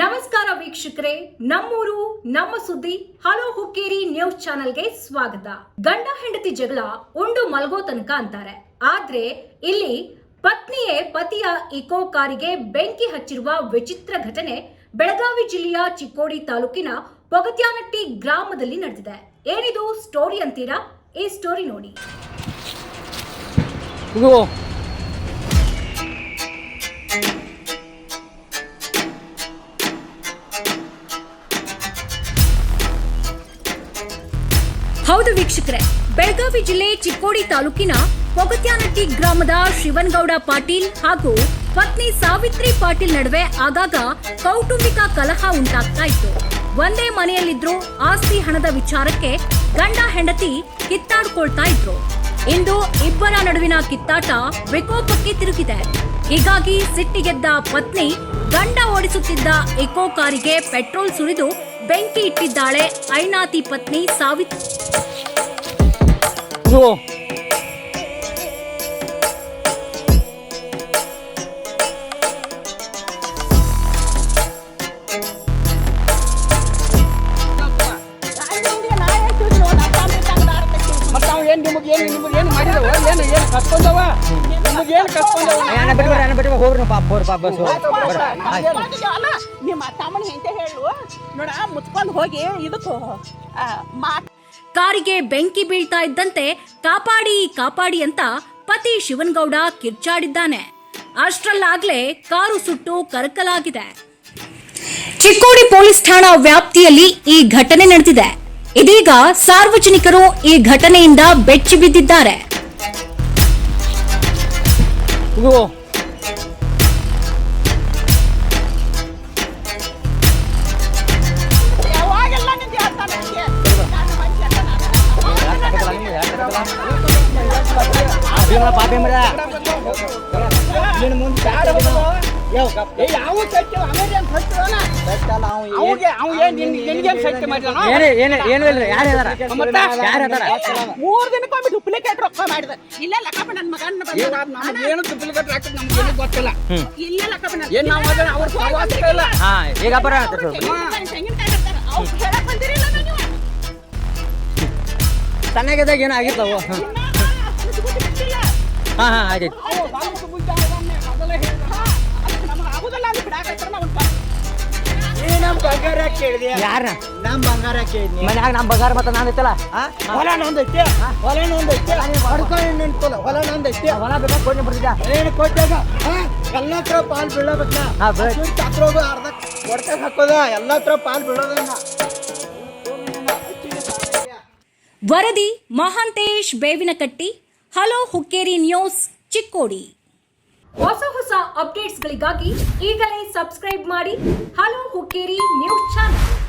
ನಮಸ್ಕಾರ ವೀಕ್ಷಕರೇ, ನಮ್ಮೂರು ನಮ್ಮ ಸುದ್ದಿ ಹಲೋ ಹುಕ್ಕೇರಿ ನ್ಯೂಸ್ ಚಾನೆಲ್ಗೆ ಸ್ವಾಗತ. ಗಂಡ ಹೆಂಡತಿ ಜಗಳ ಉಂಡು ಮಲ್ಗೋ ತನಕ ಅಂತಾರೆ. ಆದ್ರೆ ಇಲ್ಲಿ ಪತ್ನಿಯೇ ಪತಿಯ ಇಕೋ ಕಾರಿಗೆ ಬೆಂಕಿ ಹಚ್ಚಿರುವ ವಿಚಿತ್ರ ಘಟನೆ ಬೆಳಗಾವಿ ಜಿಲ್ಲೆಯ ಚಿಕ್ಕೋಡಿ ತಾಲೂಕಿನ ಪೊಗತ್ಯಾನಟ್ಟಿ ಗ್ರಾಮದಲ್ಲಿ ನಡೆದಿದೆ. ಏನಿದು ಸ್ಟೋರಿ ಅಂತೀರಾ? ಈ ಸ್ಟೋರಿ ನೋಡಿ. ಹೌದು ವೀಕ್ಷಕರೇ, ಬೆಳಗಾವಿ ಜಿಲ್ಲೆ ಚಿಕ್ಕೋಡಿ ತಾಲೂಕಿನ ಪೊಗತ್ಯಾನಟ್ಟಿ ಗ್ರಾಮದ ಶಿವನಗೌಡ ಪಾಟೀಲ್ ಹಾಗೂ ಪತ್ನಿ ಸಾವಿತ್ರಿ ಪಾಟೀಲ್ ನಡುವೆ ಆಗಾಗ ಕೌಟುಂಬಿಕ ಕಲಹ ಉಂಟಾಗ್ತಾ ಇತ್ತು. ಒಂದೇ ಮನೆಯಲ್ಲಿದ್ರು ಆಸ್ತಿ ಹಣದ ವಿಚಾರಕ್ಕೆ ಗಂಡ ಹೆಂಡತಿ ಕಿತ್ತಾಡ್ಕೊಳ್ತಾ ಇದ್ರು. ಇಂದು ಇಬ್ಬರ ನಡುವಿನ ಕಿತ್ತಾಟ ವಿಕೋಪಕ್ಕೆ ತಿರುಗಿದೆ. ಹೀಗಾಗಿ ಸಿಟ್ಟಿಗೆದ್ದ ಪತ್ನಿ ಗಂಡ ಓಡಿಸುತ್ತಿದ್ದ ಇಕೋ ಕಾರಿಗೆ ಪೆಟ್ರೋಲ್ ಸುರಿದು ಬೆಂಕಿ ಇಟ್ಟಿದ್ದಾಳೆ. ಐನಾತಿ ಪತ್ನಿ ಸಾವಿತ್ರಿ ಕಾರಿಗೆ ಬೆಂಕಿ ಬೀಳ್ತಾ ಇದ್ದಂತೆ ಕಾಪಾಡಿ ಕಾಪಾಡಿ ಅಂತ ಪತಿ ಶಿವನಗೌಡ ಕಿರ್ಚಾಡಿದ್ದಾನೆ. ಅಷ್ಟರಲ್ಲಾಗ್ಲೇ ಕಾರು ಸುಟ್ಟು ಕರಕಲಾಗಿದೆ. ಚಿಕ್ಕೋಡಿ ಪೊಲೀಸ್ ಠಾಣಾ ವ್ಯಾಪ್ತಿಯಲ್ಲಿ ಈ ಘಟನೆ ನಡೆದಿದೆ. ಇದೀಗ ಸಾರ್ವಜನಿಕರು ಈ ಘಟನೆಯಿಂದ ಬೆಚ್ಚಿ ಬಿದ್ದಿದ್ದಾರೆ. ಚೆನ್ನಾಗಿದ್ದಾಗ ಏನೋ ಆಗಿರ್ತಾವ. ಯಾರ ನಮ್ ಬಂಗಾರ ಮನ್ಯಾಗ ನಮ್ ಬಂಗಾರ ಮತ್ತ ನಾನೈತಲ್ಲ ಹೊಲ ನಂದೈತಿ ಹೊಲ ನಂದೈತಿ ಹೊಲ ಬೇಕಾ ಕೊಟ್ಟು ಬರ್ತಿದ್ದ ಏನು ಕೊಟ್ಟಾಗ ಎಲ್ಲ ಹತ್ರ ಪಾಲ್ ಬೀಳಬೇಕ ಅರ್ಧ ಕೊಡ್ತಾಗ ಹಾಕೋದ ಎಲ್ಲ ಹತ್ರ ಪಾಲ್ ಬೀಳೋದನ್ನ. ವರದಿ ಮಹಾಂತೇಶ್ ಬೇವಿನಕಟ್ಟಿ, ಹಲೋ ಹುಕ್ಕೇರಿ ನ್ಯೂಸ್, ಚಿಕ್ಕೋಡಿ. ಹೊಸ ಅಪ್ಡೇಟ್ಸ್ಗಳಿಗಾಗಿ ಈಗಲೇ ಸಬ್ಸ್ಕ್ರೈಬ್ ಮಾಡಿ ಹಲೋ ಹುಕ್ಕೇರಿ ನ್ಯೂಸ್ ಚಾನೆಲ್.